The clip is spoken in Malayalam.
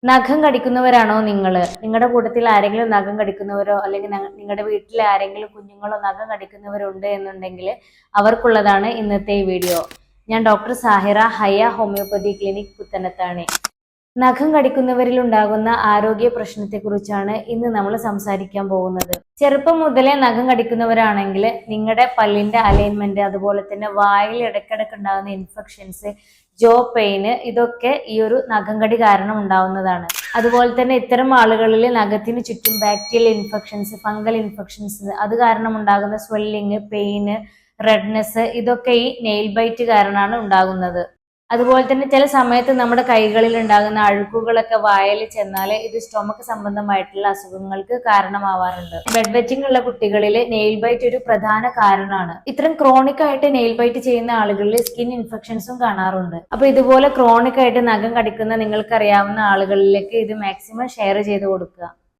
നഖം കടിക്കുന്നവരാണോ നിങ്ങൾ? നിങ്ങളുടെ കൂട്ടത്തിൽ ആരെങ്കിലും നഖം കടിക്കുന്നവരോ അല്ലെങ്കിൽ നിങ്ങളുടെ വീട്ടിലെ ആരെങ്കിലും കുഞ്ഞുങ്ങളോ നഖം കടിക്കുന്നവരുണ്ട് എന്നുണ്ടെങ്കിൽ അവർക്കുള്ളതാണ് ഇന്നത്തെ ഈ വീഡിയോ. ഞാൻ ഡോക്ടർ സാഹിറ, ഹയ ഹോമിയോപ്പതി ക്ലിനിക്, പുത്തനത്താണി. നഖം കടിക്കുന്നവരിൽ ഉണ്ടാകുന്ന ആരോഗ്യ പ്രശ്നത്തെക്കുറിച്ചാണ് ഇന്ന് നമ്മൾ സംസാരിക്കാൻ പോകുന്നത്. ചെറുപ്പം മുതലേ നഖം കടിക്കുന്നവരാണെങ്കിൽ നിങ്ങളുടെ പല്ലിന്റെ അലൈൻമെന്റ്, അതുപോലെ തന്നെ വായിൽ ഇടയ്ക്കിടയ്ക്ക് ഉണ്ടാകുന്ന ഇൻഫെക്ഷൻസ്, ജോ പെയിന്, ഇതൊക്കെ ഈ ഒരു നഖം കടി കാരണം ഉണ്ടാവുന്നതാണ്. അതുപോലെ തന്നെ ഇത്തരം ആളുകളിൽ നഖത്തിന് ചുറ്റും ബാക്ടീരിയൽ ഇൻഫെക്ഷൻസ്, ഫംഗൽ ഇൻഫെക്ഷൻസ്, അത് കാരണം ഉണ്ടാകുന്ന സ്വെല്ലിങ്, പെയിന്, റെഡ്നെസ്, ഇതൊക്കെ ഈ നെയിൽ ബൈറ്റ് കാരണമാണ് ഉണ്ടാകുന്നത്. അതുപോലെ തന്നെ ചില സമയത്ത് നമ്മുടെ കൈകളിൽ ഉണ്ടാകുന്ന അഴുക്കുകളൊക്കെ വായിൽ ചെന്നാൽ ഇത് സ്റ്റൊമക്ക് സംബന്ധമായിട്ടുള്ള അസുഖങ്ങൾക്ക് കാരണമാവാറുണ്ട്. ബെഡ് വെറ്റിംഗ് ഉള്ള കുട്ടികളിൽ നെയിൽ ബൈറ്റ് ഒരു പ്രധാന കാരണമാണ്. ഇത്തരം ക്രോണിക് ആയിട്ട് നെയിൽ ബൈറ്റ് ചെയ്യുന്ന ആളുകളിൽ സ്കിൻ ഇൻഫെക്ഷൻസും കാണാറുണ്ട്. അപ്പൊ ഇതുപോലെ ക്രോണിക് ആയിട്ട് നഖം കടിക്കുന്ന നിങ്ങൾക്കറിയാവുന്ന ആളുകളിലേക്ക് ഇത് മാക്സിമം ഷെയർ ചെയ്ത് കൊടുക്കുക.